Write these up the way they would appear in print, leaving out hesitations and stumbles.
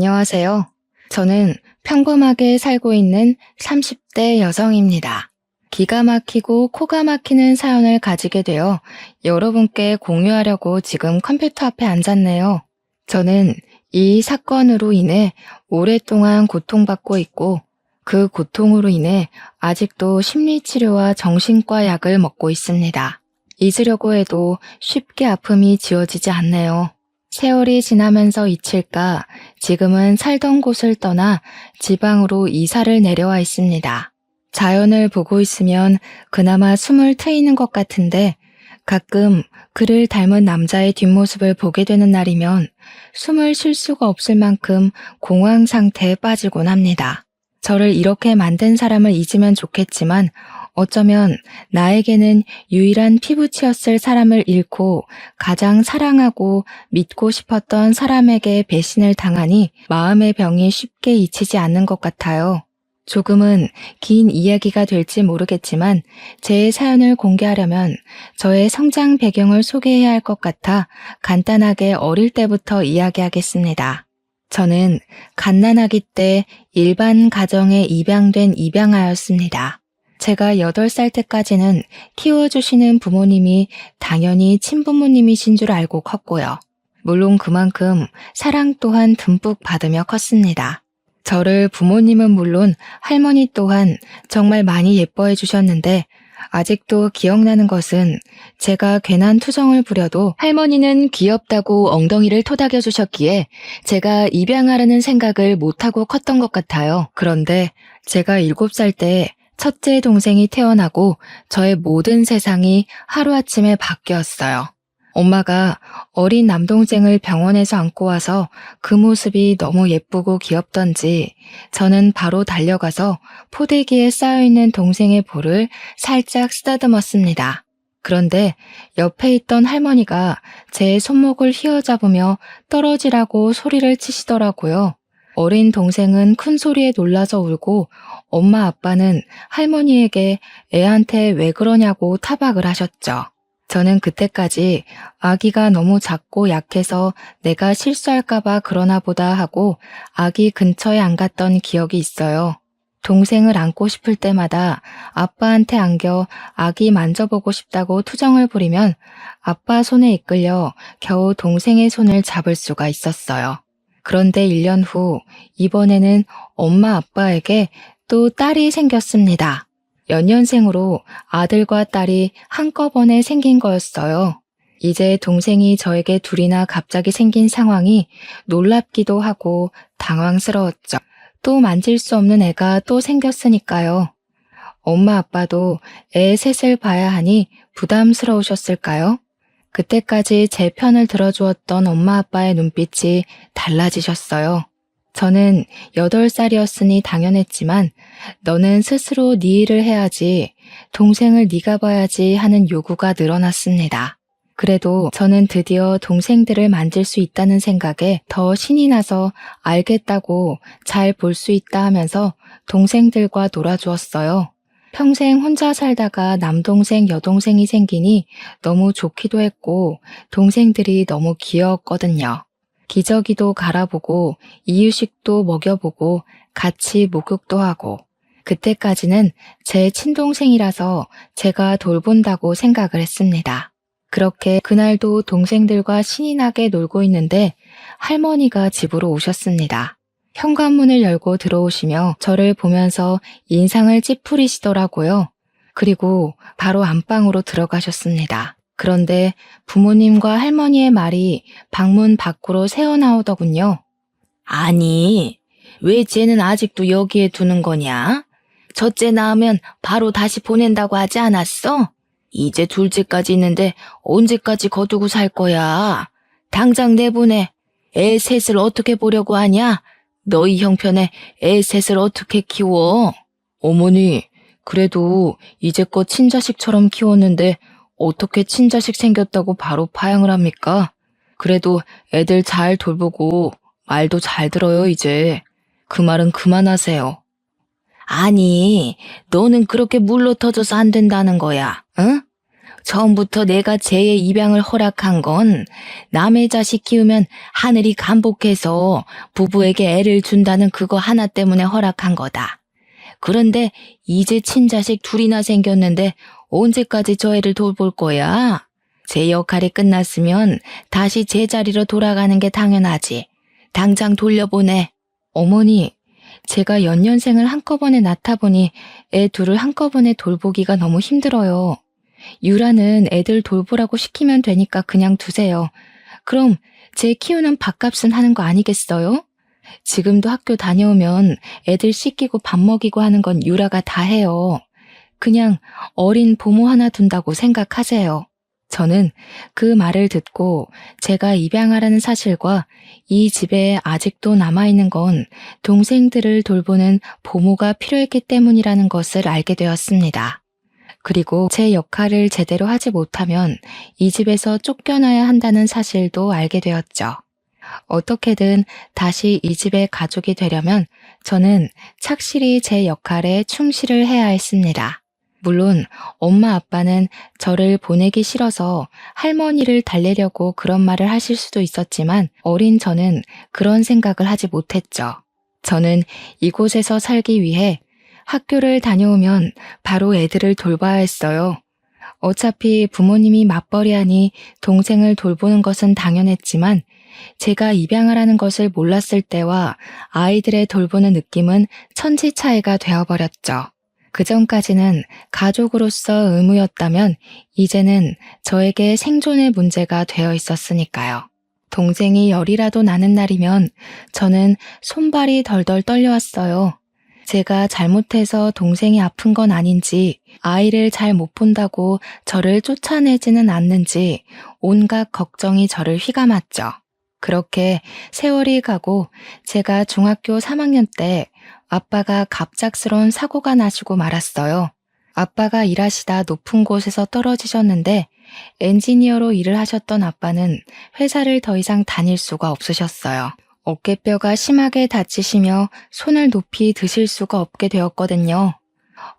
안녕하세요. 저는 평범하게 살고 있는 30대 여성입니다. 기가 막히고 코가 막히는 사연을 가지게 되어 여러분께 공유하려고 지금 컴퓨터 앞에 앉았네요. 저는 이 사건으로 인해 오랫동안 고통받고 있고 그 고통으로 인해 아직도 심리치료와 정신과 약을 먹고 있습니다. 잊으려고 해도 쉽게 아픔이 지워지지 않네요. 세월이 지나면서 잊힐까 지금은 살던 곳을 떠나 지방으로 이사를 내려와 있습니다. 자연을 보고 있으면 그나마 숨을 트이는 것 같은데 가끔 그를 닮은 남자의 뒷모습을 보게 되는 날이면 숨을 쉴 수가 없을 만큼 공황 상태에 빠지곤 합니다. 저를 이렇게 만든 사람을 잊으면 좋겠지만 어쩌면 나에게는 유일한 피부치였을 사람을 잃고 가장 사랑하고 믿고 싶었던 사람에게 배신을 당하니 마음의 병이 쉽게 잊히지 않는 것 같아요. 조금은 긴 이야기가 될지 모르겠지만 제 사연을 공개하려면 저의 성장 배경을 소개해야 할 것 같아 간단하게 어릴 때부터 이야기하겠습니다. 저는 갓난아기 때 일반 가정에 입양된 입양아였습니다. 제가 8살 때까지는 키워주시는 부모님이 당연히 친부모님이신 줄 알고 컸고요. 물론 그만큼 사랑 또한 듬뿍 받으며 컸습니다. 저를 부모님은 물론 할머니 또한 정말 많이 예뻐해 주셨는데 아직도 기억나는 것은 제가 괜한 투정을 부려도 할머니는 귀엽다고 엉덩이를 토닥여 주셨기에 제가 입양하려는 생각을 못하고 컸던 것 같아요. 그런데 제가 7살 때 첫째 동생이 태어나고 저의 모든 세상이 하루아침에 바뀌었어요. 엄마가 어린 남동생을 병원에서 안고 와서 그 모습이 너무 예쁘고 귀엽던지 저는 바로 달려가서 포대기에 쌓여있는 동생의 볼을 살짝 쓰다듬었습니다. 그런데 옆에 있던 할머니가 제 손목을 휘어잡으며 떨어지라고 소리를 치시더라고요. 어린 동생은 큰 소리에 놀라서 울고 엄마 아빠는 할머니에게 애한테 왜 그러냐고 타박을 하셨죠. 저는 그때까지 아기가 너무 작고 약해서 내가 실수할까봐 그러나 보다 하고 아기 근처에 안 갔던 기억이 있어요. 동생을 안고 싶을 때마다 아빠한테 안겨 아기 만져보고 싶다고 투정을 부리면 아빠 손에 이끌려 겨우 동생의 손을 잡을 수가 있었어요. 그런데 1년 후 이번에는 엄마 아빠에게 또 딸이 생겼습니다. 연년생으로 아들과 딸이 한꺼번에 생긴 거였어요. 이제 동생이 저에게 둘이나 갑자기 생긴 상황이 놀랍기도 하고 당황스러웠죠. 또 만질 수 없는 애가 또 생겼으니까요. 엄마 아빠도 애 셋을 봐야 하니 부담스러우셨을까요? 그때까지 제 편을 들어주었던 엄마 아빠의 눈빛이 달라지셨어요. 저는 8살이었으니 당연했지만 너는 스스로 네 일을 해야지, 동생을 네가 봐야지 하는 요구가 늘어났습니다. 그래도 저는 드디어 동생들을 만질 수 있다는 생각에 더 신이 나서 알겠다고 잘 볼 수 있다 하면서 동생들과 놀아주었어요. 평생 혼자 살다가 남동생, 여동생이 생기니 너무 좋기도 했고 동생들이 너무 귀여웠거든요. 기저귀도 갈아보고 이유식도 먹여보고 같이 목욕도 하고 그때까지는 제 친동생이라서 제가 돌본다고 생각을 했습니다. 그렇게 그날도 동생들과 신이 나게 놀고 있는데 할머니가 집으로 오셨습니다. 현관문을 열고 들어오시며 저를 보면서 인상을 찌푸리시더라고요. 그리고 바로 안방으로 들어가셨습니다. 그런데 부모님과 할머니의 말이 방문 밖으로 새어나오더군요. 아니, 왜 쟤는 아직도 여기에 두는 거냐? 첫째 낳으면 바로 다시 보낸다고 하지 않았어? 이제 둘째까지 있는데 언제까지 거두고 살 거야? 당장 내보내. 애 셋을 어떻게 보려고 하냐? 너희 형편에 애 셋을 어떻게 키워? 어머니, 그래도 이제껏 친자식처럼 키웠는데 어떻게 친자식 생겼다고 바로 파양을 합니까? 그래도 애들 잘 돌보고 말도 잘 들어요, 이제. 그 말은 그만하세요. 아니, 너는 그렇게 물러터져서 안 된다는 거야, 응? 처음부터 내가 쟤의 입양을 허락한 건 남의 자식 키우면 하늘이 간복해서 부부에게 애를 준다는 그거 하나 때문에 허락한 거다. 그런데 이제 친자식 둘이나 생겼는데 언제까지 저 애를 돌볼 거야? 제 역할이 끝났으면 다시 제자리로 돌아가는 게 당연하지. 당장 돌려보내. 어머니, 제가 연년생을 한꺼번에 낳다 보니 애 둘을 한꺼번에 돌보기가 너무 힘들어요. 유라는 애들 돌보라고 시키면 되니까 그냥 두세요. 그럼 제 키우는 밥값은 하는 거 아니겠어요? 지금도 학교 다녀오면 애들 씻기고 밥 먹이고 하는 건 유라가 다 해요. 그냥 어린 부모 하나 둔다고 생각하세요. 저는 그 말을 듣고 제가 입양하라는 사실과 이 집에 아직도 남아있는 건 동생들을 돌보는 보모가 필요했기 때문이라는 것을 알게 되었습니다. 그리고 제 역할을 제대로 하지 못하면 이 집에서 쫓겨나야 한다는 사실도 알게 되었죠. 어떻게든 다시 이 집의 가족이 되려면 저는 착실히 제 역할에 충실을 해야 했습니다. 물론 엄마 아빠는 저를 보내기 싫어서 할머니를 달래려고 그런 말을 하실 수도 있었지만 어린 저는 그런 생각을 하지 못했죠. 저는 이곳에서 살기 위해 학교를 다녀오면 바로 애들을 돌봐야 했어요. 어차피 부모님이 맞벌이하니 동생을 돌보는 것은 당연했지만 제가 입양하라는 것을 몰랐을 때와 아이들의 돌보는 느낌은 천지 차이가 되어버렸죠. 그전까지는 가족으로서 의무였다면 이제는 저에게 생존의 문제가 되어 있었으니까요. 동생이 열이라도 나는 날이면 저는 손발이 덜덜 떨려왔어요. 제가 잘못해서 동생이 아픈 건 아닌지, 아이를 잘 못 본다고 저를 쫓아내지는 않는지 온갖 걱정이 저를 휘감았죠. 그렇게 세월이 가고 제가 중학교 3학년 때 아빠가 갑작스러운 사고가 나시고 말았어요. 아빠가 일하시다 높은 곳에서 떨어지셨는데 엔지니어로 일을 하셨던 아빠는 회사를 더 이상 다닐 수가 없으셨어요. 어깨뼈가 심하게 다치시며 손을 높이 드실 수가 없게 되었거든요.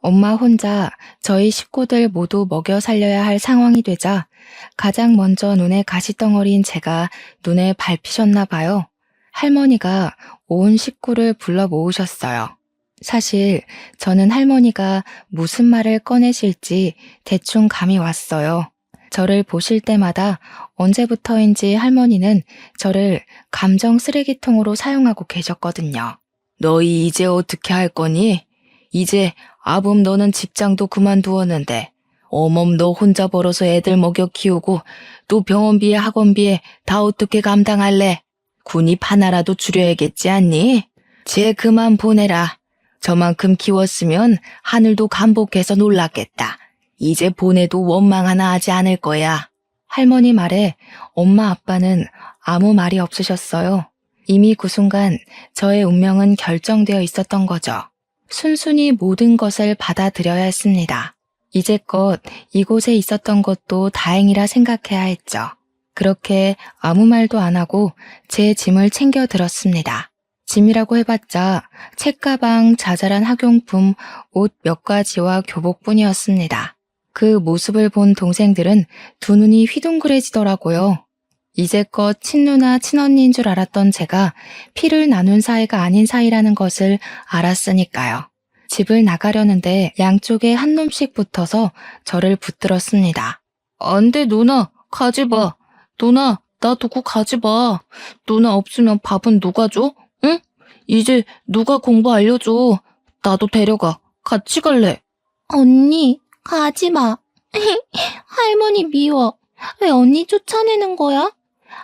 엄마 혼자 저희 식구들 모두 먹여 살려야 할 상황이 되자 가장 먼저 눈에 가시덩어리인 제가 눈에 밟히셨나 봐요. 할머니가 온 식구를 불러 모으셨어요. 사실 저는 할머니가 무슨 말을 꺼내실지 대충 감이 왔어요. 저를 보실 때마다 언제부터인지 할머니는 저를 감정 쓰레기통으로 사용하고 계셨거든요. 너희 이제 어떻게 할 거니? 이제 아범 너는 직장도 그만두었는데 어멈 너 혼자 벌어서 애들 먹여 키우고 또 병원비에 학원비에 다 어떻게 감당할래? 군입 하나라도 줄여야겠지 않니? 쟤 그만 보내라. 저만큼 키웠으면 하늘도 감복해서 놀랐겠다. 이제 보내도 원망 하나 하지 않을 거야. 할머니 말에 엄마 아빠는 아무 말이 없으셨어요. 이미 그 순간 저의 운명은 결정되어 있었던 거죠. 순순히 모든 것을 받아들여야 했습니다. 이제껏 이곳에 있었던 것도 다행이라 생각해야 했죠. 그렇게 아무 말도 안 하고 제 짐을 챙겨 들었습니다. 짐이라고 해봤자 책가방, 자잘한 학용품, 옷 몇 가지와 교복뿐이었습니다. 그 모습을 본 동생들은 두 눈이 휘둥그레지더라고요. 이제껏 친누나 친언니인 줄 알았던 제가 피를 나눈 사이가 아닌 사이라는 것을 알았으니까요. 집을 나가려는데 양쪽에 한 놈씩 붙어서 저를 붙들었습니다. 안 돼, 누나. 가지 마. 누나, 나 두고 가지 마. 누나 없으면 밥은 누가 줘? 응? 이제 누가 공부 알려줘. 나도 데려가. 같이 갈래. 언니, 가지 마. 할머니 미워. 왜 언니 쫓아내는 거야?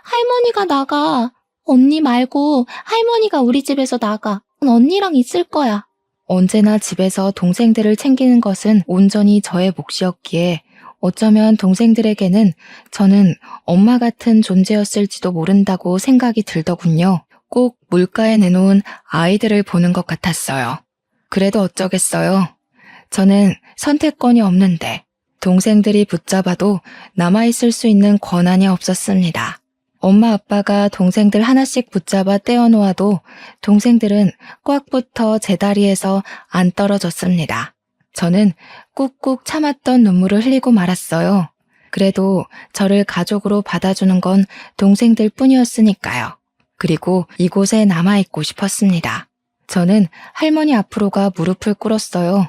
할머니가 나가. 언니 말고 할머니가 우리 집에서 나가. 언니랑 있을 거야. 언제나 집에서 동생들을 챙기는 것은 온전히 저의 몫이었기에 어쩌면 동생들에게는 저는 엄마 같은 존재였을지도 모른다고 생각이 들더군요. 꼭 물가에 내놓은 아이들을 보는 것 같았어요. 그래도 어쩌겠어요. 저는 선택권이 없는데 동생들이 붙잡아도 남아있을 수 있는 권한이 없었습니다. 엄마 아빠가 동생들 하나씩 붙잡아 떼어놓아도 동생들은 꽉 붙어 제 다리에서 안 떨어졌습니다. 저는 꾹꾹 참았던 눈물을 흘리고 말았어요. 그래도 저를 가족으로 받아주는 건 동생들 뿐이었으니까요. 그리고 이곳에 남아있고 싶었습니다. 저는 할머니 앞으로가 무릎을 꿇었어요.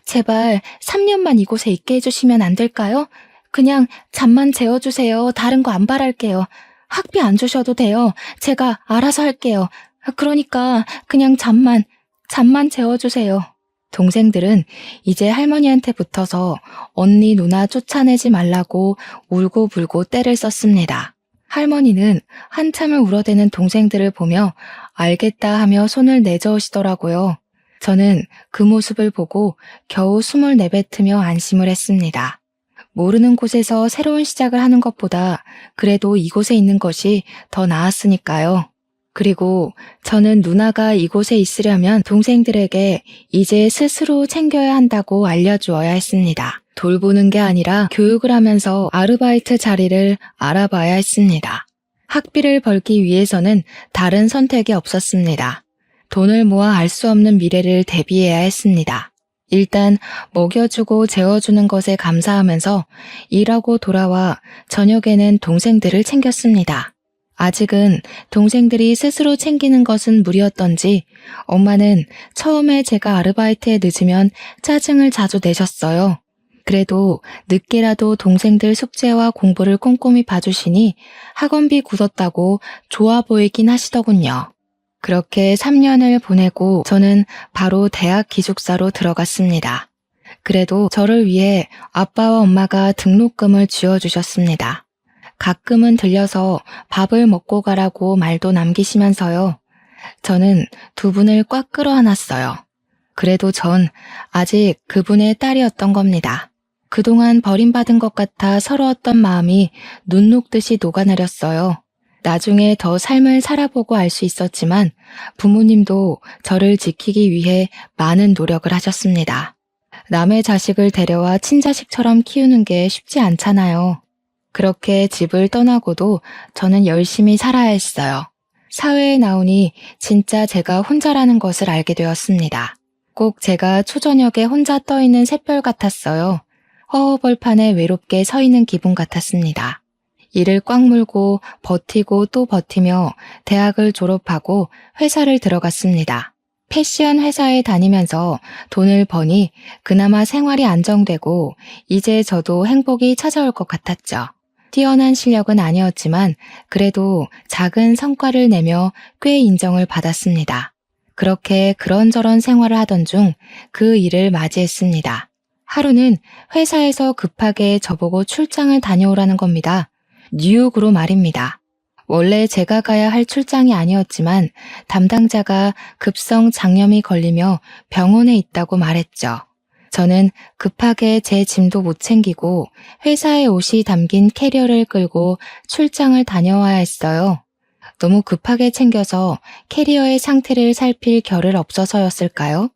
제발 3년만 이곳에 있게 해주시면 안 될까요? 그냥 잠만 재워주세요. 다른 거 안 바랄게요. 학비 안 주셔도 돼요. 제가 알아서 할게요. 그러니까 그냥 잠만 재워주세요. 동생들은 이제 할머니한테 붙어서 언니 누나 쫓아내지 말라고 울고불고 떼를 썼습니다. 할머니는 한참을 울어대는 동생들을 보며 알겠다 하며 손을 내저으시더라고요. 저는 그 모습을 보고 겨우 숨을 내뱉으며 안심을 했습니다. 모르는 곳에서 새로운 시작을 하는 것보다 그래도 이곳에 있는 것이 더 나았으니까요. 그리고 저는 누나가 이곳에 있으려면 동생들에게 이제 스스로 챙겨야 한다고 알려주어야 했습니다. 돌보는 게 아니라 교육을 하면서 아르바이트 자리를 알아봐야 했습니다. 학비를 벌기 위해서는 다른 선택이 없었습니다. 돈을 모아 알 수 없는 미래를 대비해야 했습니다. 일단 먹여주고 재워주는 것에 감사하면서 일하고 돌아와 저녁에는 동생들을 챙겼습니다. 아직은 동생들이 스스로 챙기는 것은 무리였던지 엄마는 처음에 제가 아르바이트에 늦으면 짜증을 자주 내셨어요. 그래도 늦게라도 동생들 숙제와 공부를 꼼꼼히 봐주시니 학원비 굳었다고 좋아 보이긴 하시더군요. 그렇게 3년을 보내고 저는 바로 대학 기숙사로 들어갔습니다. 그래도 저를 위해 아빠와 엄마가 등록금을 쥐어주셨습니다. 가끔은 들려서 밥을 먹고 가라고 말도 남기시면서요. 저는 두 분을 꽉 끌어안았어요. 그래도 전 아직 그분의 딸이었던 겁니다. 그동안 버림받은 것 같아 서러웠던 마음이 눈 녹듯이 녹아내렸어요. 나중에 더 삶을 살아보고 알 수 있었지만 부모님도 저를 지키기 위해 많은 노력을 하셨습니다. 남의 자식을 데려와 친자식처럼 키우는 게 쉽지 않잖아요. 그렇게 집을 떠나고도 저는 열심히 살아야 했어요. 사회에 나오니 진짜 제가 혼자라는 것을 알게 되었습니다. 꼭 제가 초저녁에 혼자 떠있는 샛별 같았어요. 허허벌판에 외롭게 서 있는 기분 같았습니다. 이를 꽉 물고 버티고 또 버티며 대학을 졸업하고 회사를 들어갔습니다. 패션 회사에 다니면서 돈을 버니 그나마 생활이 안정되고 이제 저도 행복이 찾아올 것 같았죠. 뛰어난 실력은 아니었지만 그래도 작은 성과를 내며 꽤 인정을 받았습니다. 그렇게 그런저런 생활을 하던 중 그 일을 맞이했습니다. 하루는 회사에서 급하게 저보고 출장을 다녀오라는 겁니다. 뉴욕으로 말입니다. 원래 제가 가야 할 출장이 아니었지만 담당자가 급성 장염이 걸리며 병원에 있다고 말했죠. 저는 급하게 제 짐도 못 챙기고 회사의 옷이 담긴 캐리어를 끌고 출장을 다녀와야 했어요. 너무 급하게 챙겨서 캐리어의 상태를 살필 겨를 없어서였을까요?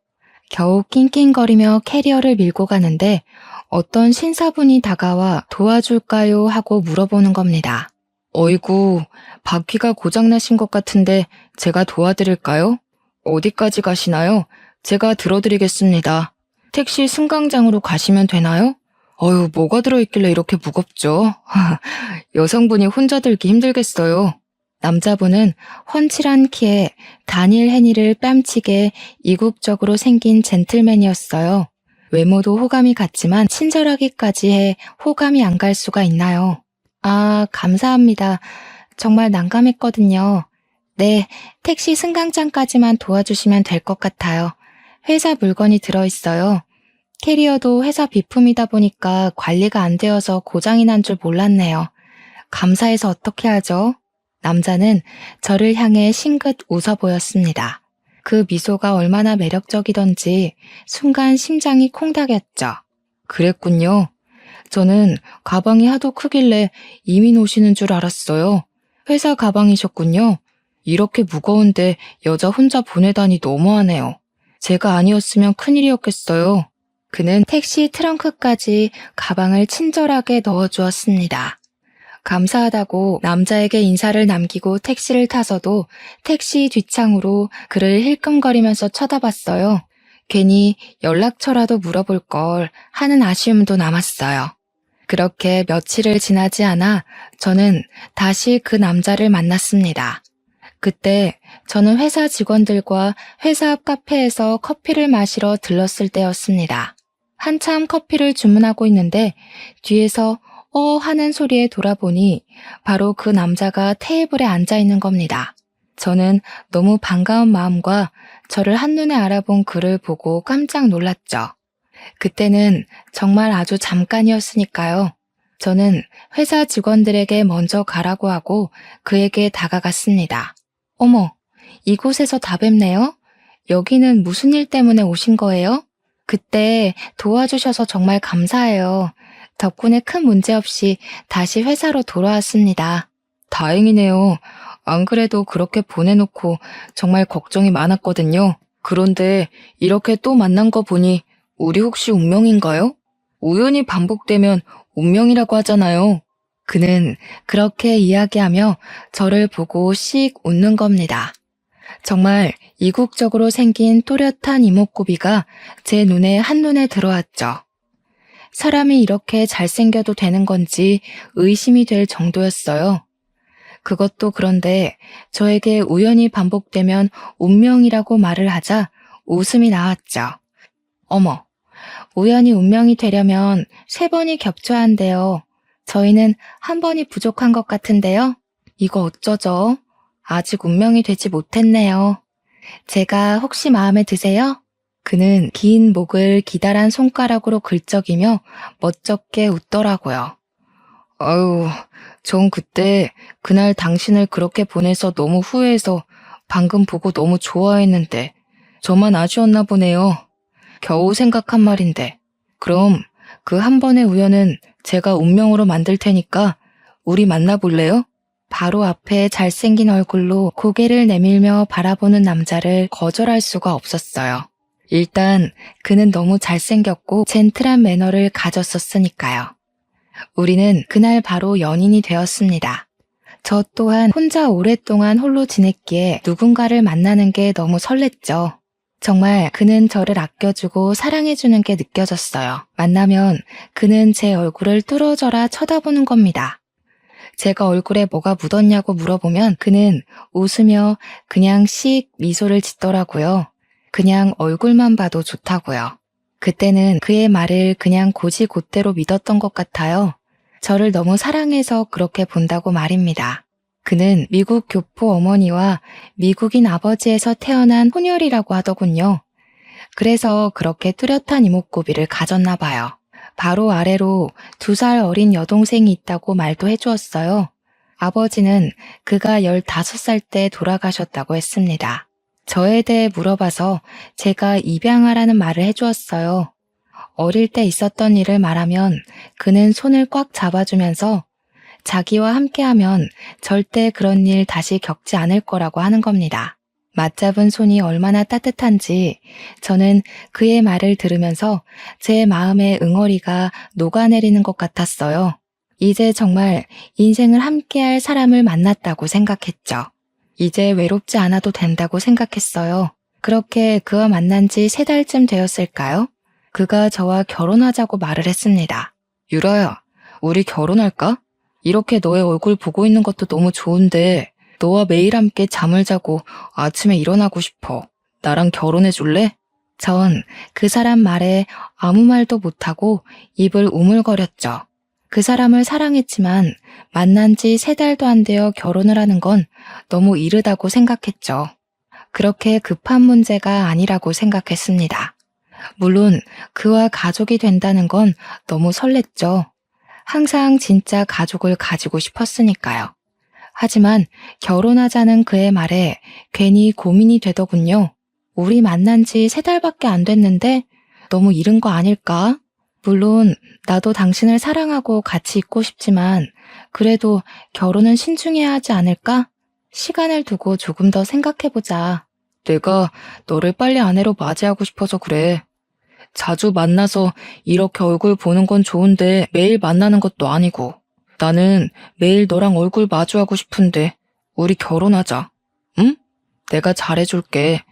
겨우 낑낑거리며 캐리어를 밀고 가는데 어떤 신사분이 다가와 도와줄까요? 하고 물어보는 겁니다. 어이구, 바퀴가 고장나신 것 같은데 제가 도와드릴까요? 어디까지 가시나요? 제가 들어드리겠습니다. 택시 승강장으로 가시면 되나요? 어휴, 뭐가 들어있길래 이렇게 무겁죠? 여성분이 혼자 들기 힘들겠어요. 남자분은 훤칠한 키에 다니엘 헤니를 뺨치게 이국적으로 생긴 젠틀맨이었어요. 외모도 호감이 갔지만 친절하기까지 해 호감이 안 갈 수가 있나요? 아, 감사합니다. 정말 난감했거든요. 네, 택시 승강장까지만 도와주시면 될 것 같아요. 회사 물건이 들어있어요. 캐리어도 회사 비품이다 보니까 관리가 안 되어서 고장이 난 줄 몰랐네요. 감사해서 어떻게 하죠? 남자는 저를 향해 싱긋 웃어 보였습니다. 그 미소가 얼마나 매력적이던지 순간 심장이 콩닥였죠. 그랬군요. 저는 가방이 하도 크길래 이민 오시는 줄 알았어요. 회사 가방이셨군요. 이렇게 무거운데 여자 혼자 보내다니 너무하네요. 제가 아니었으면 큰일이었겠어요. 그는 택시 트렁크까지 가방을 친절하게 넣어주었습니다. 감사하다고 남자에게 인사를 남기고 택시를 타서도 택시 뒷창으로 그를 힐끔거리면서 쳐다봤어요. 괜히 연락처라도 물어볼 걸 하는 아쉬움도 남았어요. 그렇게 며칠을 지나지 않아 저는 다시 그 남자를 만났습니다. 그때 저는 회사 직원들과 회사 앞 카페에서 커피를 마시러 들렀을 때였습니다. 한참 커피를 주문하고 있는데 뒤에서 하는 소리에 돌아보니 바로 그 남자가 테이블에 앉아 있는 겁니다. 저는 너무 반가운 마음과 저를 한눈에 알아본 그를 보고 깜짝 놀랐죠. 그때는 정말 아주 잠깐이었으니까요. 저는 회사 직원들에게 먼저 가라고 하고 그에게 다가갔습니다. 어머, 이곳에서 다 뵙네요? 여기는 무슨 일 때문에 오신 거예요? 그때 도와주셔서 정말 감사해요. 덕분에 큰 문제 없이 다시 회사로 돌아왔습니다. 다행이네요. 안 그래도 그렇게 보내놓고 정말 걱정이 많았거든요. 그런데 이렇게 또 만난 거 보니 우리 혹시 운명인가요? 우연히 반복되면 운명이라고 하잖아요. 그는 그렇게 이야기하며 저를 보고 씩 웃는 겁니다. 정말 이국적으로 생긴 또렷한 이목구비가 제 눈에 한눈에 들어왔죠. 사람이 이렇게 잘생겨도 되는 건지 의심이 될 정도였어요. 그것도 그런데 저에게 우연히 반복되면 운명이라고 말을 하자 웃음이 나왔죠. 어머, 우연히 운명이 되려면 3번이 겹쳐야 한대요. 저희는 1번이 부족한 것 같은데요. 이거 어쩌죠? 아직 운명이 되지 못했네요. 제가 혹시 마음에 드세요? 그는 긴 목을 기다란 손가락으로 긁적이며 멋쩍게 웃더라고요. 아유, 전 그날 당신을 그렇게 보내서 너무 후회해서 방금 보고 너무 좋아했는데 저만 아쉬웠나 보네요. 겨우 생각한 말인데. 그럼 그 1번의 우연은 제가 운명으로 만들 테니까 우리 만나볼래요? 바로 앞에 잘생긴 얼굴로 고개를 내밀며 바라보는 남자를 거절할 수가 없었어요. 일단 그는 너무 잘생겼고 젠틀한 매너를 가졌었으니까요. 우리는 그날 바로 연인이 되었습니다. 저 또한 혼자 오랫동안 홀로 지냈기에 누군가를 만나는 게 너무 설렜죠. 정말 그는 저를 아껴주고 사랑해주는 게 느껴졌어요. 만나면 그는 제 얼굴을 뚫어져라 쳐다보는 겁니다. 제가 얼굴에 뭐가 묻었냐고 물어보면 그는 웃으며 그냥 씩 미소를 짓더라고요. 그냥 얼굴만 봐도 좋다고요. 그때는 그의 말을 그냥 곧이곧대로 믿었던 것 같아요. 저를 너무 사랑해서 그렇게 본다고 말입니다. 그는 미국 교포 어머니와 미국인 아버지에서 태어난 혼혈이라고 하더군요. 그래서 그렇게 뚜렷한 이목구비를 가졌나 봐요. 바로 아래로 2살 어린 여동생이 있다고 말도 해주었어요. 아버지는 그가 15살 때 돌아가셨다고 했습니다. 저에 대해 물어봐서 제가 입양하라는 말을 해주었어요. 어릴 때 있었던 일을 말하면 그는 손을 꽉 잡아주면서 자기와 함께하면 절대 그런 일 다시 겪지 않을 거라고 하는 겁니다. 맞잡은 손이 얼마나 따뜻한지 저는 그의 말을 들으면서 제 마음의 응어리가 녹아내리는 것 같았어요. 이제 정말 인생을 함께할 사람을 만났다고 생각했죠. 이제 외롭지 않아도 된다고 생각했어요. 그렇게 그와 만난 지 3달쯤 되었을까요? 그가 저와 결혼하자고 말을 했습니다. 유라야, 우리 결혼할까? 이렇게 너의 얼굴 보고 있는 것도 너무 좋은데 너와 매일 함께 잠을 자고 아침에 일어나고 싶어. 나랑 결혼해 줄래? 전 그 사람 말에 아무 말도 못하고 입을 우물거렸죠. 그 사람을 사랑했지만 만난 지 3달도 안 되어 결혼을 하는 건 너무 이르다고 생각했죠. 그렇게 급한 문제가 아니라고 생각했습니다. 물론 그와 가족이 된다는 건 너무 설렜죠. 항상 진짜 가족을 가지고 싶었으니까요. 하지만 결혼하자는 그의 말에 괜히 고민이 되더군요. 우리 만난 지 3달밖에 안 됐는데 너무 이른 거 아닐까? 물론 나도 당신을 사랑하고 같이 있고 싶지만 그래도 결혼은 신중해야 하지 않을까? 시간을 두고 조금 더 생각해보자. 내가 너를 빨리 아내로 맞이하고 싶어서 그래. 자주 만나서 이렇게 얼굴 보는 건 좋은데 매일 만나는 것도 아니고 나는 매일 너랑 얼굴 마주하고 싶은데 우리 결혼하자. 응? 내가 잘해줄게.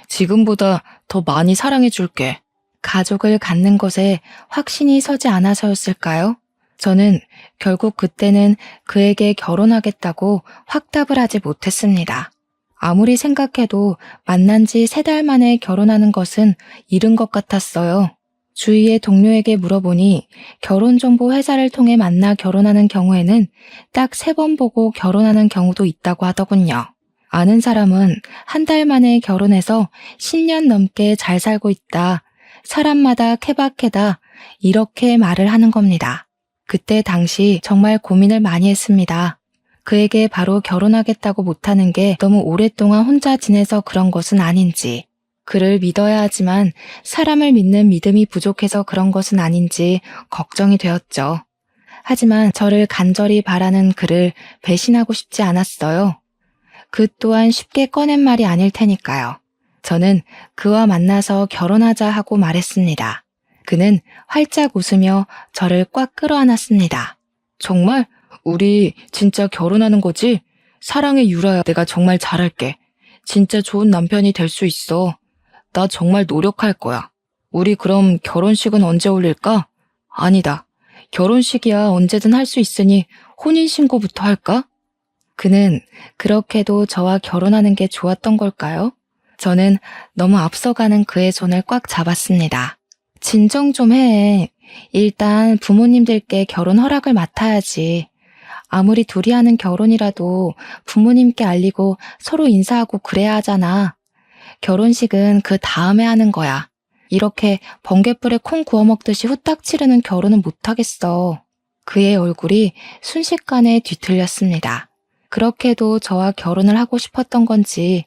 지금보다 더 많이 사랑해줄게. 가족을 갖는 것에 확신이 서지 않아서였을까요? 저는 결국 그때는 그에게 결혼하겠다고 확답을 하지 못했습니다. 아무리 생각해도 만난 지 3달 만에 결혼하는 것은 이른 것 같았어요. 주위의 동료에게 물어보니 결혼정보 회사를 통해 만나 결혼하는 경우에는 딱 3번 보고 결혼하는 경우도 있다고 하더군요. 아는 사람은 1달 만에 결혼해서 10년 넘게 잘 살고 있다. 사람마다 케바케다. 이렇게 말을 하는 겁니다. 그때 당시 정말 고민을 많이 했습니다. 그에게 바로 결혼하겠다고 못하는 게 너무 오랫동안 혼자 지내서 그런 것은 아닌지, 그를 믿어야 하지만 사람을 믿는 믿음이 부족해서 그런 것은 아닌지 걱정이 되었죠. 하지만 저를 간절히 바라는 그를 배신하고 싶지 않았어요. 그 또한 쉽게 꺼낸 말이 아닐 테니까요. 저는 그와 만나서 결혼하자 하고 말했습니다. 그는 활짝 웃으며 저를 꽉 끌어안았습니다. 정말? 우리 진짜 결혼하는 거지? 사랑해 유라야, 내가 정말 잘할게. 진짜 좋은 남편이 될 수 있어. 나 정말 노력할 거야. 우리 그럼 결혼식은 언제 올릴까? 아니다. 결혼식이야 언제든 할 수 있으니 혼인신고부터 할까? 그는 그렇게도 저와 결혼하는 게 좋았던 걸까요? 저는 너무 앞서가는 그의 손을 꽉 잡았습니다. 진정 좀 해. 일단 부모님들께 결혼 허락을 맡아야지. 아무리 둘이 하는 결혼이라도 부모님께 알리고 서로 인사하고 그래야 하잖아. 결혼식은 그 다음에 하는 거야. 이렇게 번갯불에 콩 구워 먹듯이 후딱 치르는 결혼은 못하겠어. 그의 얼굴이 순식간에 뒤틀렸습니다. 그렇게도 저와 결혼을 하고 싶었던 건지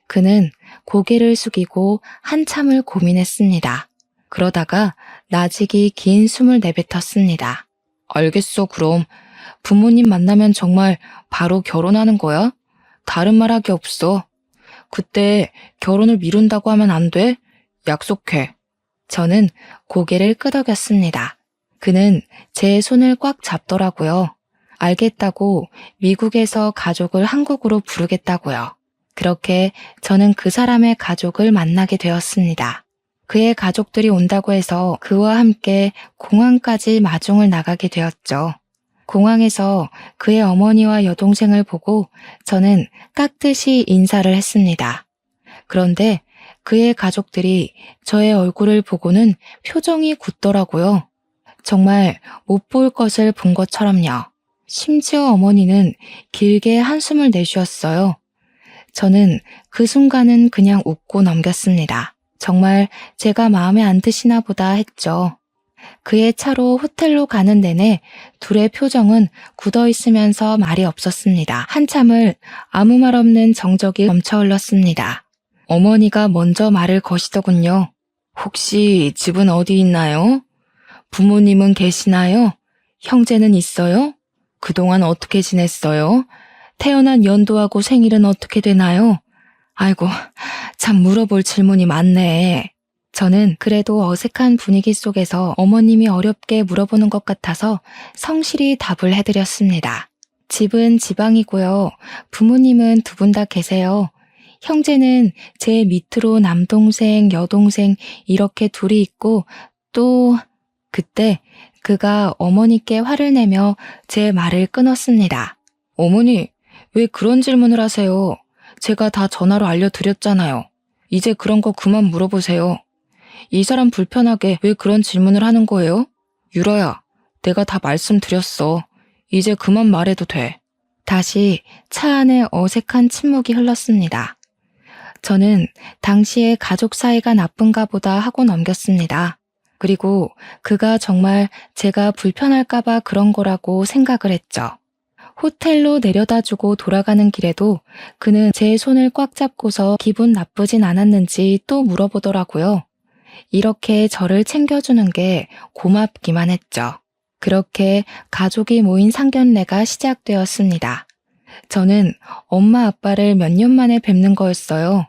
그는 고개를 숙이고 한참을 고민했습니다. 그러다가 나직이 긴 숨을 내뱉었습니다. 알겠어, 그럼. 부모님 만나면 정말 바로 결혼하는 거야? 다른 말 하기 없어. 그때 결혼을 미룬다고 하면 안 돼? 약속해. 저는 고개를 끄덕였습니다. 그는 제 손을 꽉 잡더라고요. 알겠다고 미국에서 가족을 한국으로 부르겠다고요. 그렇게 저는 그 사람의 가족을 만나게 되었습니다. 그의 가족들이 온다고 해서 그와 함께 공항까지 마중을 나가게 되었죠. 공항에서 그의 어머니와 여동생을 보고 저는 깍듯이 인사를 했습니다. 그런데 그의 가족들이 저의 얼굴을 보고는 표정이 굳더라고요. 정말 못 볼 것을 본 것처럼요. 심지어 어머니는 길게 한숨을 내쉬었어요. 저는 그 순간은 그냥 웃고 넘겼습니다. 정말 제가 마음에 안 드시나 보다 했죠. 그의 차로 호텔로 가는 내내 둘의 표정은 굳어 있으면서 말이 없었습니다. 한참을 아무 말 없는 정적이 넘쳐 흘렀습니다. 어머니가 먼저 말을 거시더군요. 혹시 집은 어디 있나요? 부모님은 계시나요? 형제는 있어요? 그동안 어떻게 지냈어요? 태어난 연도하고 생일은 어떻게 되나요? 아이고, 참 물어볼 질문이 많네. 저는 그래도 어색한 분위기 속에서 어머님이 어렵게 물어보는 것 같아서 성실히 답을 해드렸습니다. 집은 지방이고요. 부모님은 2분 다 계세요. 형제는 제 밑으로 남동생, 여동생 이렇게 둘이 있고 또 그때 그가 어머니께 화를 내며 제 말을 끊었습니다. 어머니, 왜 그런 질문을 하세요? 제가 다 전화로 알려드렸잖아요. 이제 그런 거 그만 물어보세요. 이 사람 불편하게 왜 그런 질문을 하는 거예요? 유라야, 내가 다 말씀드렸어. 이제 그만 말해도 돼. 다시 차 안에 어색한 침묵이 흘렀습니다. 저는 당시에 가족 사이가 나쁜가 보다 하고 넘겼습니다. 그리고 그가 정말 제가 불편할까봐 그런 거라고 생각을 했죠. 호텔로 내려다주고 돌아가는 길에도 그는 제 손을 꽉 잡고서 기분 나쁘진 않았는지 또 물어보더라고요. 이렇게 저를 챙겨주는 게 고맙기만 했죠. 그렇게 가족이 모인 상견례가 시작되었습니다. 저는 엄마 아빠를 몇 년 만에 뵙는 거였어요.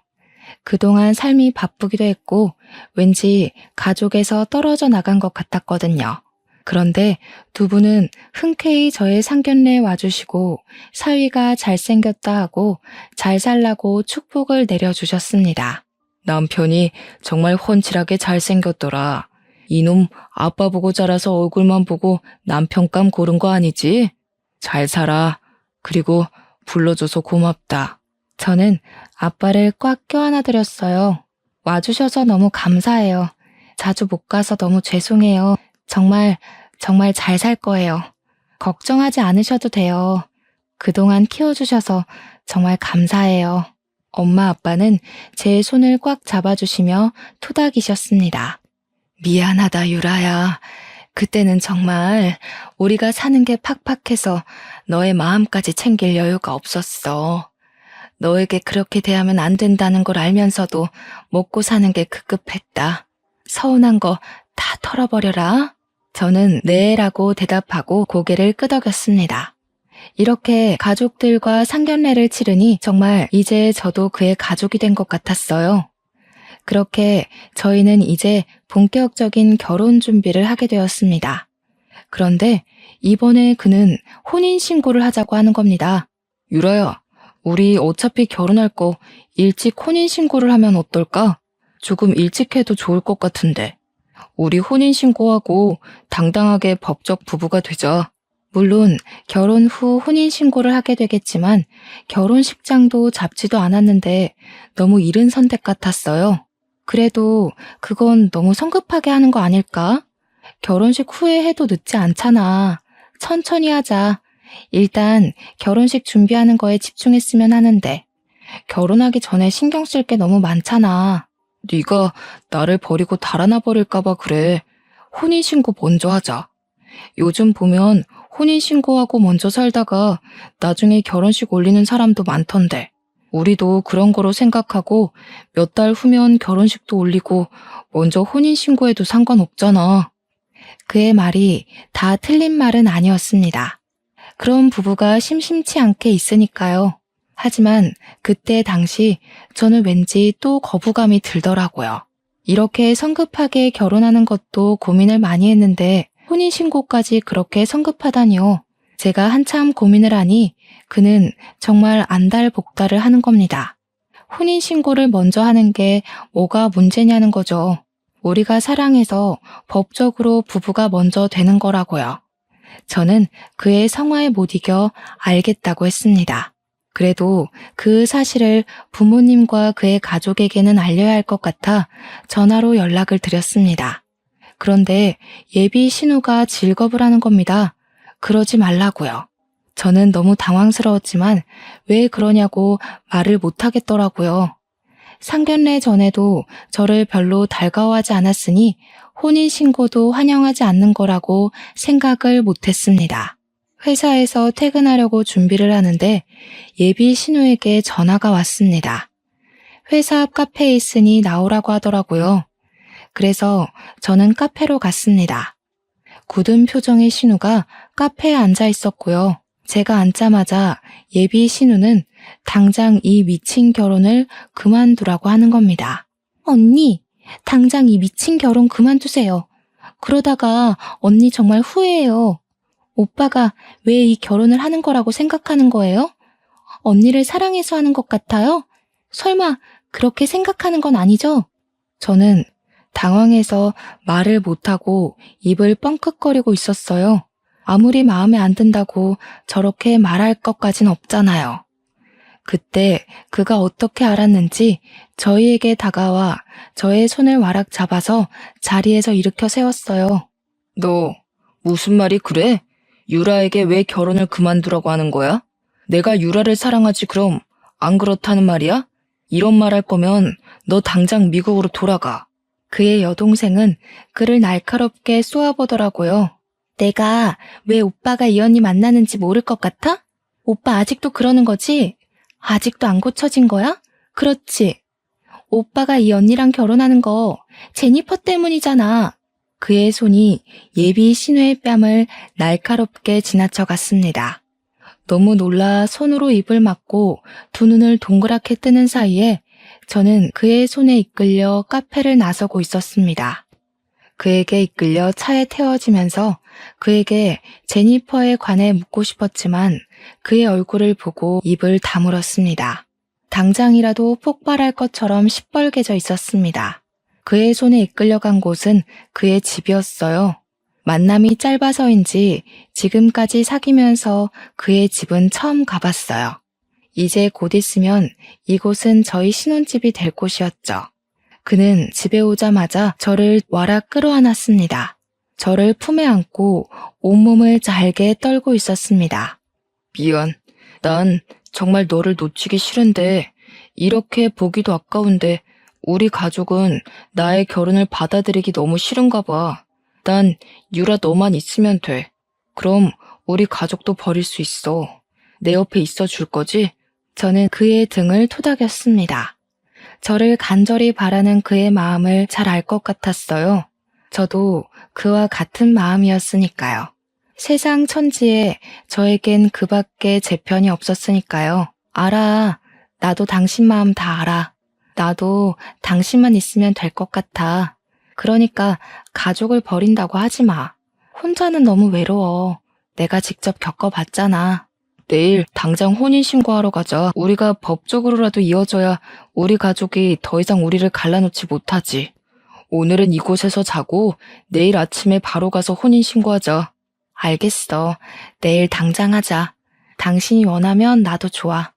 그동안 삶이 바쁘기도 했고 왠지 가족에서 떨어져 나간 것 같았거든요. 그런데 2분은 흔쾌히 저의 상견례에 와주시고 사위가 잘생겼다 하고 잘 살라고 축복을 내려주셨습니다. 남편이 정말 훤칠하게 잘생겼더라. 이놈 아빠 보고 자라서 얼굴만 보고 남편감 고른 거 아니지? 잘 살아. 그리고 불러줘서 고맙다. 저는 아빠를 꽉 껴안아드렸어요. 와주셔서 너무 감사해요. 자주 못 가서 너무 죄송해요. 정말 잘 살 거예요. 걱정하지 않으셔도 돼요. 그동안 키워주셔서 정말 감사해요. 엄마 아빠는 제 손을 꽉 잡아주시며 토닥이셨습니다. 미안하다 유라야. 그때는 정말 우리가 사는 게 팍팍해서 너의 마음까지 챙길 여유가 없었어. 너에게 그렇게 대하면 안 된다는 걸 알면서도 먹고 사는 게 급급했다. 서운한 거 다 털어버려라. 저는 네라고 대답하고 고개를 끄덕였습니다. 이렇게 가족들과 상견례를 치르니 정말 이제 저도 그의 가족이 된 것 같았어요. 그렇게 저희는 이제 본격적인 결혼 준비를 하게 되었습니다. 그런데 이번에 그는 혼인신고를 하자고 하는 겁니다. 유라야, 우리 어차피 결혼할 거 일찍 혼인신고를 하면 어떨까? 조금 일찍 해도 좋을 것 같은데. 우리 혼인신고하고 당당하게 법적 부부가 되자. 물론 결혼 후 혼인신고를 하게 되겠지만 결혼식장도 잡지도 않았는데 너무 이른 선택 같았어요. 그래도 그건 너무 성급하게 하는 거 아닐까? 결혼식 후에 해도 늦지 않잖아. 천천히 하자. 일단 결혼식 준비하는 거에 집중했으면 하는데 결혼하기 전에 신경 쓸 게 너무 많잖아. 네가 나를 버리고 달아나 버릴까 봐 그래. 혼인신고 먼저 하자. 요즘 보면 혼인신고하고 먼저 살다가 나중에 결혼식 올리는 사람도 많던데. 우리도 그런 거로 생각하고 몇 달 후면 결혼식도 올리고 먼저 혼인신고해도 상관없잖아. 그의 말이 다 틀린 말은 아니었습니다. 그런 부부가 심심치 않게 있으니까요. 하지만 그때 당시 저는 왠지 또 거부감이 들더라고요. 이렇게 성급하게 결혼하는 것도 고민을 많이 했는데 혼인신고까지 그렇게 성급하다니요. 제가 한참 고민을 하니 그는 정말 안달복달을 하는 겁니다. 혼인신고를 먼저 하는 게 뭐가 문제냐는 거죠. 우리가 사랑해서 법적으로 부부가 먼저 되는 거라고요. 저는 그의 성화에 못 이겨 알겠다고 했습니다. 그래도 그 사실을 부모님과 그의 가족에게는 알려야 할 것 같아 전화로 연락을 드렸습니다. 그런데 예비 신우가 질겁을 하는 겁니다. 그러지 말라고요. 저는 너무 당황스러웠지만 왜 그러냐고 말을 못하겠더라고요. 상견례 전에도 저를 별로 달가워하지 않았으니 혼인신고도 환영하지 않는 거라고 생각을 못했습니다. 회사에서 퇴근하려고 준비를 하는데 예비 신우에게 전화가 왔습니다. 회사 앞 카페에 있으니 나오라고 하더라고요. 그래서 저는 카페로 갔습니다. 굳은 표정의 신우가 카페에 앉아 있었고요. 제가 앉자마자 예비 신우는 당장 이 미친 결혼을 그만두라고 하는 겁니다. 언니, 당장 이 미친 결혼 그만두세요. 그러다가 언니 정말 후회해요. 오빠가 왜 이 결혼을 하는 거라고 생각하는 거예요? 언니를 사랑해서 하는 것 같아요? 설마 그렇게 생각하는 건 아니죠? 저는 당황해서 말을 못하고 입을 뻥끗거리고 있었어요. 아무리 마음에 안 든다고 저렇게 말할 것까진 없잖아요. 그때 그가 어떻게 알았는지 저희에게 다가와 저의 손을 와락 잡아서 자리에서 일으켜 세웠어요. 너 무슨 말이 그래? 유라에게 왜 결혼을 그만두라고 하는 거야? 내가 유라를 사랑하지 그럼 안 그렇다는 말이야? 이런 말 할 거면 너 당장 미국으로 돌아가. 그의 여동생은 그를 날카롭게 쏘아보더라고요. 내가 왜 오빠가 이 언니 만나는지 모를 것 같아? 오빠 아직도 그러는 거지? 아직도 안 고쳐진 거야? 그렇지. 오빠가 이 언니랑 결혼하는 거 제니퍼 때문이잖아. 그의 손이 예비 신우의 뺨을 날카롭게 지나쳐 갔습니다. 너무 놀라 손으로 입을 막고 두 눈을 동그랗게 뜨는 사이에 저는 그의 손에 이끌려 카페를 나서고 있었습니다. 그에게 이끌려 차에 태워지면서 그에게 제니퍼에 관해 묻고 싶었지만 그의 얼굴을 보고 입을 다물었습니다. 당장이라도 폭발할 것처럼 시뻘개져 있었습니다. 그의 손에 이끌려간 곳은 그의 집이었어요. 만남이 짧아서인지 지금까지 사귀면서 그의 집은 처음 가봤어요. 이제 곧 있으면 이곳은 저희 신혼집이 될 곳이었죠. 그는 집에 오자마자 저를 와라 끌어안았습니다. 저를 품에 안고 온몸을 잘게 떨고 있었습니다. 미안. 난 정말 너를 놓치기 싫은데 이렇게 보기도 아까운데 우리 가족은 나의 결혼을 받아들이기 너무 싫은가 봐. 난 유라 너만 있으면 돼. 그럼 우리 가족도 버릴 수 있어. 내 옆에 있어 줄 거지? 저는 그의 등을 토닥였습니다. 저를 간절히 바라는 그의 마음을 잘 알 것 같았어요. 저도 그와 같은 마음이었으니까요. 세상 천지에 저에겐 그밖에 제 편이 없었으니까요. 알아. 나도 당신 마음 다 알아. 나도 당신만 있으면 될 것 같아. 그러니까 가족을 버린다고 하지 마. 혼자는 너무 외로워. 내가 직접 겪어봤잖아. 내일 당장 혼인신고하러 가자. 우리가 법적으로라도 이어져야 우리 가족이 더 이상 우리를 갈라놓지 못하지. 오늘은 이곳에서 자고 내일 아침에 바로 가서 혼인신고하자. 알겠어. 내일 당장 하자. 당신이 원하면 나도 좋아.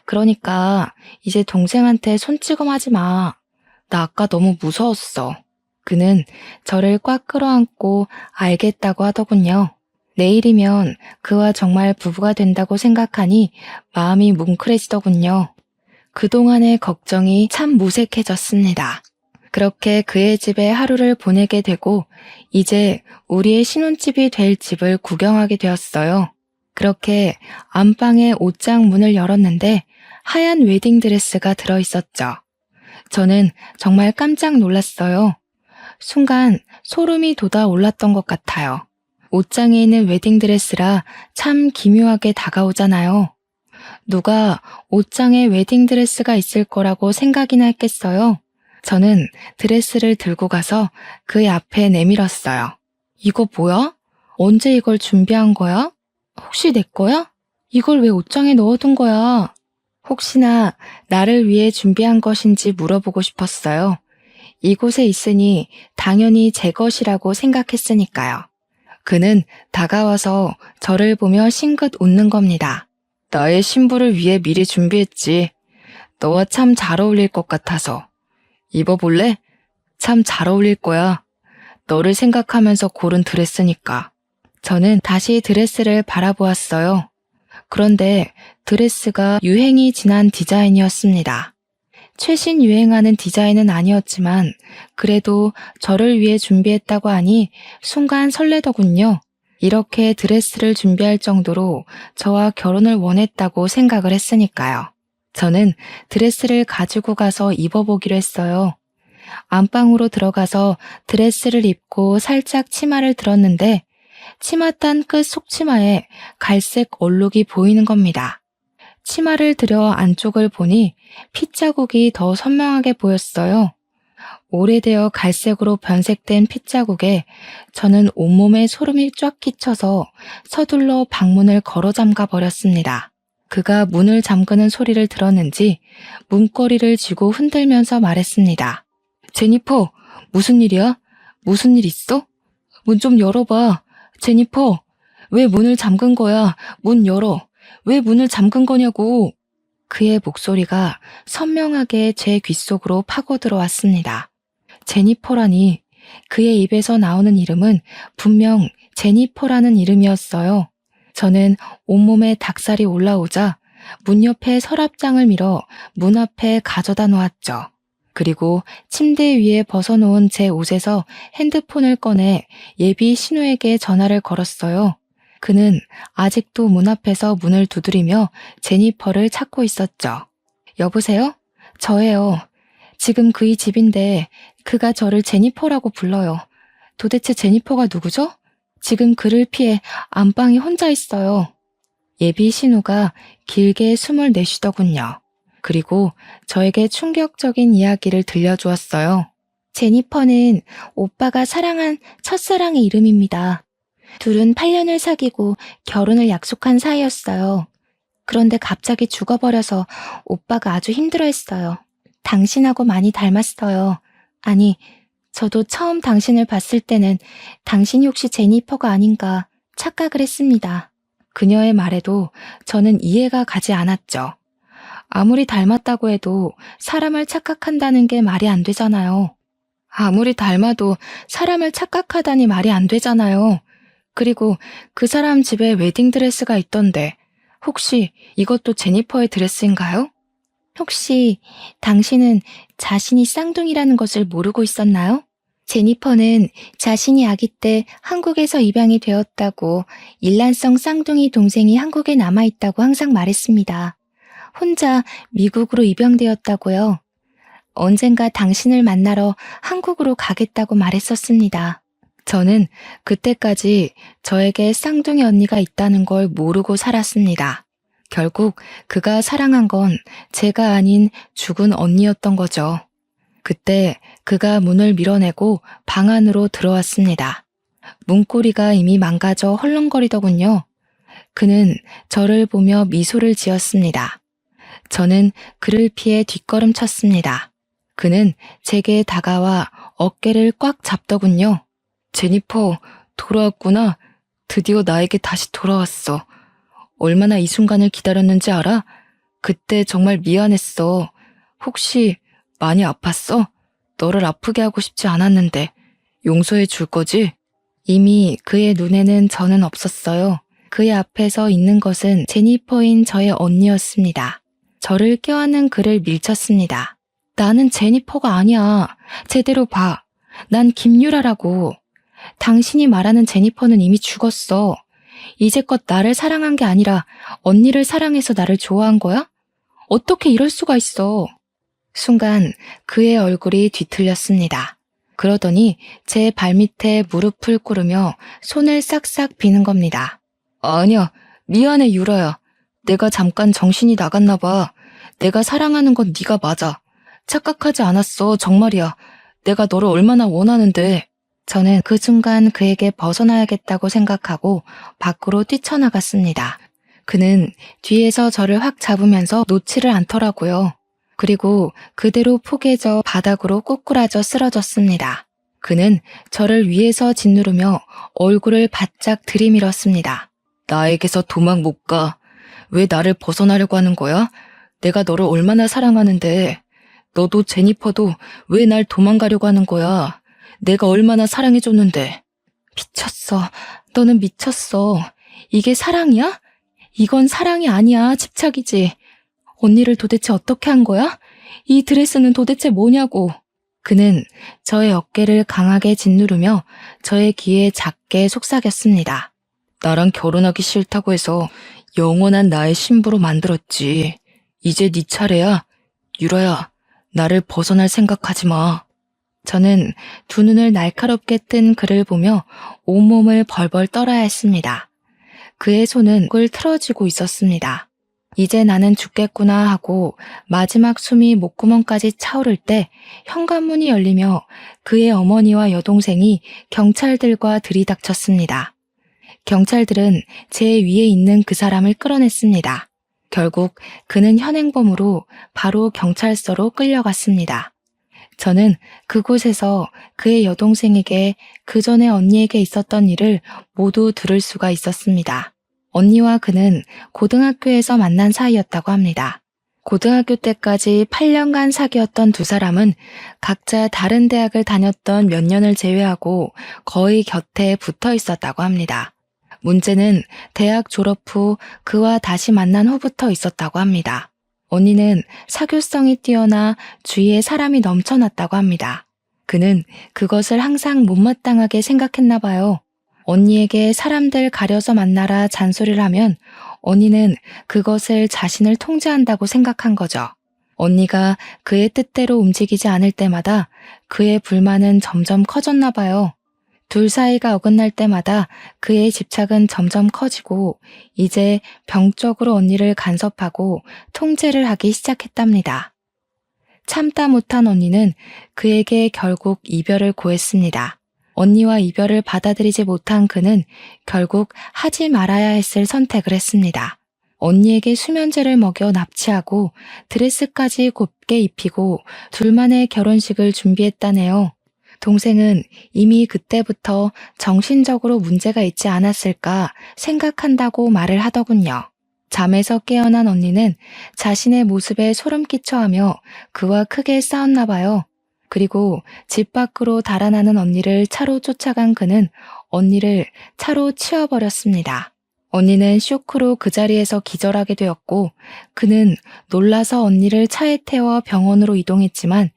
그러니까 이제 동생한테 손찌검하지 마. 나 아까 너무 무서웠어. 그는 저를 꽉 끌어안고 알겠다고 하더군요. 내일이면 그와 정말 부부가 된다고 생각하니 마음이 뭉클해지더군요. 그동안의 걱정이 참 무색해졌습니다. 그렇게 그의 집에 하루를 보내게 되고 이제 우리의 신혼집이 될 집을 구경하게 되었어요. 그렇게 안방의 옷장 문을 열었는데 하얀 웨딩드레스가 들어있었죠. 저는 정말 깜짝 놀랐어요. 순간 소름이 돋아 올랐던 것 같아요. 옷장에 있는 웨딩드레스라 참 기묘하게 다가오잖아요. 누가 옷장에 웨딩드레스가 있을 거라고 생각이나 했겠어요. 저는 드레스를 들고 가서 그의 앞에 내밀었어요. 이거 뭐야? 언제 이걸 준비한 거야? 혹시 내 거야? 이걸 왜 옷장에 넣어둔 거야? 혹시나 나를 위해 준비한 것인지 물어보고 싶었어요. 이곳에 있으니 당연히 제 것이라고 생각했으니까요. 그는 다가와서 저를 보며 싱긋 웃는 겁니다. 나의 신부를 위해 미리 준비했지. 너와 참 잘 어울릴 것 같아서. 입어볼래? 참 잘 어울릴 거야. 너를 생각하면서 고른 드레스니까. 저는 다시 드레스를 바라보았어요. 그런데 드레스가 유행이 지난 디자인이었습니다. 최신 유행하는 디자인은 아니었지만 그래도 저를 위해 준비했다고 하니 순간 설레더군요. 이렇게 드레스를 준비할 정도로 저와 결혼을 원했다고 생각을 했으니까요. 저는 드레스를 가지고 가서 입어보기로 했어요. 안방으로 들어가서 드레스를 입고 살짝 치마를 들었는데 치맛단 끝 속치마에 갈색 얼룩이 보이는 겁니다. 치마를 들여 안쪽을 보니 핏자국이 더 선명하게 보였어요. 오래되어 갈색으로 변색된 핏자국에 저는 온몸에 소름이 쫙 끼쳐서 서둘러 방문을 걸어 잠가 버렸습니다. 그가 문을 잠그는 소리를 들었는지 문고리를 쥐고 흔들면서 말했습니다. 제니퍼, 무슨 일이야? 무슨 일 있어? 문 좀 열어봐. 제니퍼, 왜 문을 잠근 거야? 문 열어. 왜 문을 잠근 거냐고. 그의 목소리가 선명하게 제 귓속으로 파고 들어왔습니다. 제니퍼라니. 그의 입에서 나오는 이름은 분명 제니퍼라는 이름이었어요. 저는 온몸에 닭살이 올라오자 문 옆에 서랍장을 밀어 문 앞에 가져다 놓았죠. 그리고 침대 위에 벗어놓은 제 옷에서 핸드폰을 꺼내 예비 신우에게 전화를 걸었어요. 그는 아직도 문 앞에서 문을 두드리며 제니퍼를 찾고 있었죠. 여보세요? 저예요. 지금 그의 집인데 그가 저를 제니퍼라고 불러요. 도대체 제니퍼가 누구죠? 지금 그를 피해 안방에 혼자 있어요. 예비 신우가 길게 숨을 내쉬더군요. 그리고 저에게 충격적인 이야기를 들려주었어요. 제니퍼는 오빠가 사랑한 첫사랑의 이름입니다. 둘은 8년을 사귀고 결혼을 약속한 사이였어요. 그런데 갑자기 죽어버려서 오빠가 아주 힘들어했어요. 당신하고 많이 닮았어요. 아니, 저도 처음 당신을 봤을 때는 당신이 혹시 제니퍼가 아닌가 착각을 했습니다. 그녀의 말에도 저는 이해가 가지 않았죠. 아무리 닮았다고 해도 사람을 착각한다는 게 말이 안 되잖아요. 아무리 닮아도 사람을 착각하다니 말이 안 되잖아요. 그리고 그 사람 집에 웨딩드레스가 있던데 혹시 이것도 제니퍼의 드레스인가요? 혹시 당신은 자신이 쌍둥이라는 것을 모르고 있었나요? 제니퍼는 자신이 아기 때 한국에서 입양이 되었다고 일란성 쌍둥이 동생이 한국에 남아있다고 항상 말했습니다. 혼자 미국으로 입양되었다고요. 언젠가 당신을 만나러 한국으로 가겠다고 말했었습니다. 저는 그때까지 저에게 쌍둥이 언니가 있다는 걸 모르고 살았습니다. 결국 그가 사랑한 건 제가 아닌 죽은 언니였던 거죠. 그때 그가 문을 밀어내고 방 안으로 들어왔습니다. 문고리가 이미 망가져 헐렁거리더군요. 그는 저를 보며 미소를 지었습니다. 저는 그를 피해 뒷걸음쳤습니다. 그는 제게 다가와 어깨를 꽉 잡더군요. 제니퍼, 돌아왔구나. 드디어 나에게 다시 돌아왔어. 얼마나 이 순간을 기다렸는지 알아? 그때 정말 미안했어. 혹시 많이 아팠어? 너를 아프게 하고 싶지 않았는데 용서해 줄 거지? 이미 그의 눈에는 저는 없었어요. 그의 앞에서 있는 것은 제니퍼인 저의 언니였습니다. 저를 껴안은 그를 밀쳤습니다. 나는 제니퍼가 아니야. 제대로 봐. 난 김유라라고. 당신이 말하는 제니퍼는 이미 죽었어. 이제껏 나를 사랑한 게 아니라 언니를 사랑해서 나를 좋아한 거야? 어떻게 이럴 수가 있어? 순간 그의 얼굴이 뒤틀렸습니다. 그러더니 제 발밑에 무릎을 꿇으며 손을 싹싹 비는 겁니다. 아니야, 미안해 유라야. 내가 잠깐 정신이 나갔나 봐. 내가 사랑하는 건 네가 맞아. 착각하지 않았어, 정말이야. 내가 너를 얼마나 원하는데. 저는 그 순간 그에게 벗어나야겠다고 생각하고 밖으로 뛰쳐나갔습니다. 그는 뒤에서 저를 확 잡으면서 놓지를 않더라고요. 그리고 그대로 포개져 바닥으로 꼬꾸라져 쓰러졌습니다. 그는 저를 위에서 짓누르며 얼굴을 바짝 들이밀었습니다. 나에게서 도망 못 가. 왜 나를 벗어나려고 하는 거야? 내가 너를 얼마나 사랑하는데. 너도 제니퍼도 왜 날 도망가려고 하는 거야? 내가 얼마나 사랑해줬는데. 미쳤어. 너는 미쳤어. 이게 사랑이야? 이건 사랑이 아니야. 집착이지. 언니를 도대체 어떻게 한 거야? 이 드레스는 도대체 뭐냐고. 그는 저의 어깨를 강하게 짓누르며 저의 귀에 작게 속삭였습니다. 나랑 결혼하기 싫다고 해서 영원한 나의 신부로 만들었지. 이제 네 차례야. 유라야, 나를 벗어날 생각하지 마. 저는 두 눈을 날카롭게 뜬 그를 보며 온몸을 벌벌 떨어야 했습니다. 그의 손은 목을 틀어쥐고 있었습니다. 이제 나는 죽겠구나 하고 마지막 숨이 목구멍까지 차오를 때 현관문이 열리며 그의 어머니와 여동생이 경찰들과 들이닥쳤습니다. 경찰들은 제 위에 있는 그 사람을 끌어냈습니다. 결국 그는 현행범으로 바로 경찰서로 끌려갔습니다. 저는 그곳에서 그의 여동생에게 그 전에 언니에게 있었던 일을 모두 들을 수가 있었습니다. 언니와 그는 고등학교에서 만난 사이였다고 합니다. 고등학교 때까지 8년간 사귀었던 두 사람은 각자 다른 대학을 다녔던 몇 년을 제외하고 거의 곁에 붙어 있었다고 합니다. 문제는 대학 졸업 후 그와 다시 만난 후부터 있었다고 합니다. 언니는 사교성이 뛰어나 주위에 사람이 넘쳐났다고 합니다. 그는 그것을 항상 못마땅하게 생각했나 봐요. 언니에게 사람들 가려서 만나라 잔소리를 하면 언니는 그것을 자신을 통제한다고 생각한 거죠. 언니가 그의 뜻대로 움직이지 않을 때마다 그의 불만은 점점 커졌나 봐요. 둘 사이가 어긋날 때마다 그의 집착은 점점 커지고 이제 병적으로 언니를 간섭하고 통제를 하기 시작했답니다. 참다 못한 언니는 그에게 결국 이별을 고했습니다. 언니와 이별을 받아들이지 못한 그는 결국 하지 말아야 했을 선택을 했습니다. 언니에게 수면제를 먹여 납치하고 드레스까지 곱게 입히고 둘만의 결혼식을 준비했다네요. 동생은 이미 그때부터 정신적으로 문제가 있지 않았을까 생각한다고 말을 하더군요. 잠에서 깨어난 언니는 자신의 모습에 소름 끼쳐하며 그와 크게 싸웠나 봐요. 그리고 집 밖으로 달아나는 언니를 차로 쫓아간 그는 언니를 차로 치워버렸습니다. 언니는 쇼크로 그 자리에서 기절하게 되었고 그는 놀라서 언니를 차에 태워 병원으로 이동했지만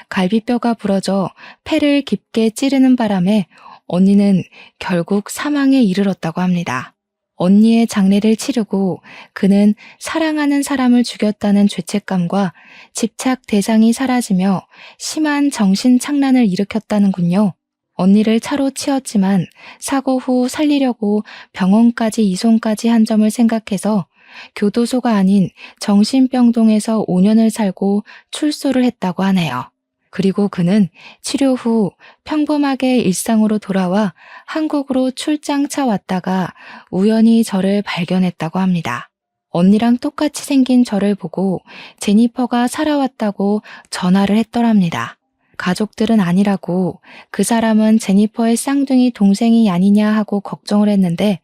갈비뼈가 부러져 폐를 깊게 찌르는 바람에 언니는 결국 사망에 이르렀다고 합니다. 언니의 장례를 치르고 그는 사랑하는 사람을 죽였다는 죄책감과 집착 대상이 사라지며 심한 정신착란을 일으켰다는군요. 언니를 차로 치었지만 사고 후 살리려고 병원까지 이송까지 한 점을 생각해서 교도소가 아닌 정신병동에서 5년을 살고 출소를 했다고 하네요. 그리고 그는 치료 후 평범하게 일상으로 돌아와 한국으로 출장차 왔다가 우연히 저를 발견했다고 합니다. 언니랑 똑같이 생긴 저를 보고 제니퍼가 살아왔다고 전화를 했더랍니다. 가족들은 아니라고 그 사람은 제니퍼의 쌍둥이 동생이 아니냐 하고 걱정을 했는데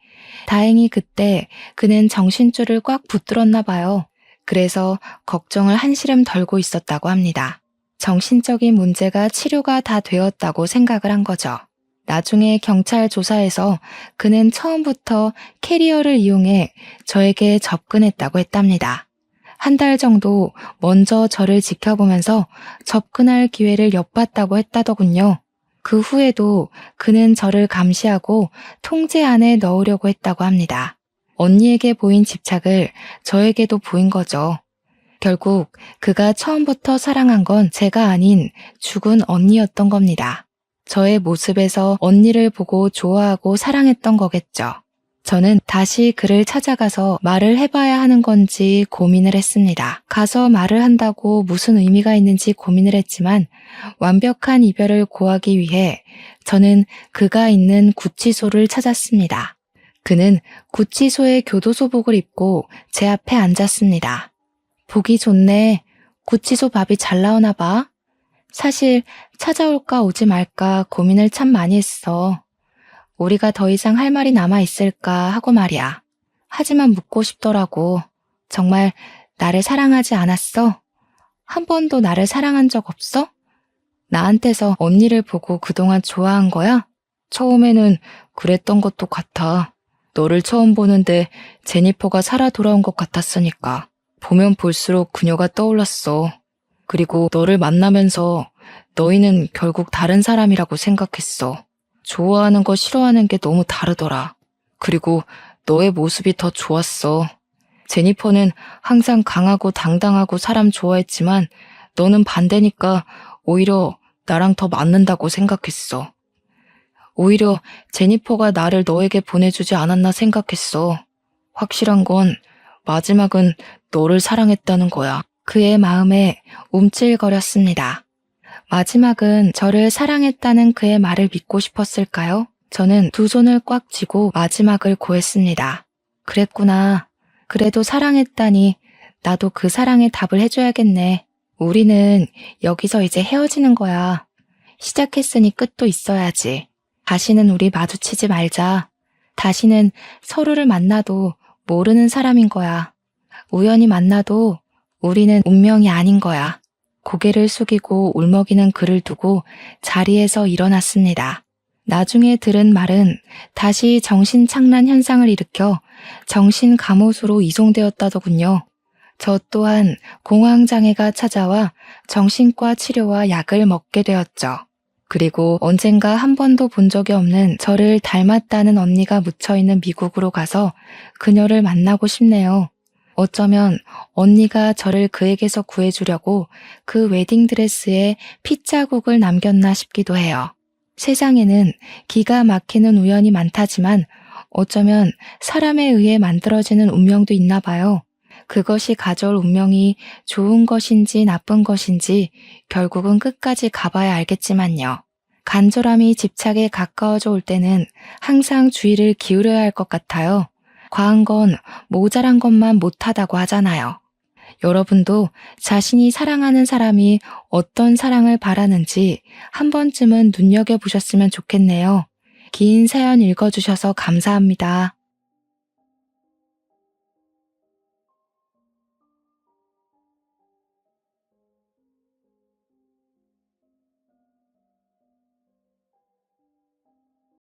다행히 그때 그는 정신줄을 꽉 붙들었나 봐요. 그래서 걱정을 한시름 덜고 있었다고 합니다. 정신적인 문제가 치료가 다 되었다고 생각을 한 거죠. 나중에 경찰 조사에서 그는 처음부터 캐리어를 이용해 저에게 접근했다고 했답니다. 한 달 정도 먼저 저를 지켜보면서 접근할 기회를 엿봤다고 했다더군요. 그 후에도 그는 저를 감시하고 통제 안에 넣으려고 했다고 합니다. 언니에게 보인 집착을 저에게도 보인 거죠. 결국 그가 처음부터 사랑한 건 제가 아닌 죽은 언니였던 겁니다. 저의 모습에서 언니를 보고 좋아하고 사랑했던 거겠죠. 저는 다시 그를 찾아가서 말을 해봐야 하는 건지 고민을 했습니다. 가서 말을 한다고 무슨 의미가 있는지 고민을 했지만 완벽한 이별을 고하기 위해 저는 그가 있는 구치소를 찾았습니다. 그는 구치소의 교도소복을 입고 제 앞에 앉았습니다. 보기 좋네. 구치소 밥이 잘 나오나 봐. 사실 찾아올까 오지 말까 고민을 참 많이 했어. 우리가 더 이상 할 말이 남아있을까 하고 말이야. 하지만 묻고 싶더라고. 정말 나를 사랑하지 않았어? 한 번도 나를 사랑한 적 없어? 나한테서 언니를 보고 그동안 좋아한 거야? 처음에는 그랬던 것도 같아. 너를 처음 보는데 제니퍼가 살아 돌아온 것 같았으니까. 보면 볼수록 그녀가 떠올랐어. 그리고 너를 만나면서 너희는 결국 다른 사람이라고 생각했어. 좋아하는 거 싫어하는 게 너무 다르더라. 그리고 너의 모습이 더 좋았어. 제니퍼는 항상 강하고 당당하고 사람 좋아했지만 너는 반대니까 오히려 나랑 더 맞는다고 생각했어. 오히려 제니퍼가 나를 너에게 보내주지 않았나 생각했어. 확실한 건 마지막은 너를 사랑했다는 거야. 그의 마음에 움찔거렸습니다. 마지막은 저를 사랑했다는 그의 말을 믿고 싶었을까요? 저는 두 손을 꽉 쥐고 마지막을 고했습니다. 그랬구나. 그래도 사랑했다니 나도 그 사랑에 답을 해줘야겠네. 우리는 여기서 이제 헤어지는 거야. 시작했으니 끝도 있어야지. 다시는 우리 마주치지 말자. 다시는 서로를 만나도 모르는 사람인 거야. 우연히 만나도 우리는 운명이 아닌 거야. 고개를 숙이고 울먹이는 그를 두고 자리에서 일어났습니다. 나중에 들은 말은 다시 정신착란 현상을 일으켜 정신감호소로 이송되었다더군요. 저 또한 공황장애가 찾아와 정신과 치료와 약을 먹게 되었죠. 그리고 언젠가 한 번도 본 적이 없는 저를 닮았다는 언니가 묻혀있는 미국으로 가서 그녀를 만나고 싶네요. 어쩌면 언니가 저를 그에게서 구해주려고 그 웨딩드레스에 핏자국을 남겼나 싶기도 해요. 세상에는 기가 막히는 우연이 많다지만 어쩌면 사람에 의해 만들어지는 운명도 있나 봐요. 그것이 가져올 운명이 좋은 것인지 나쁜 것인지 결국은 끝까지 가봐야 알겠지만요. 간절함이 집착에 가까워져 올 때는 항상 주의를 기울여야 할 것 같아요. 과한 건 모자란 것만 못하다고 하잖아요. 여러분도 자신이 사랑하는 사람이 어떤 사랑을 바라는지 한 번쯤은 눈여겨보셨으면 좋겠네요. 긴 사연 읽어주셔서 감사합니다.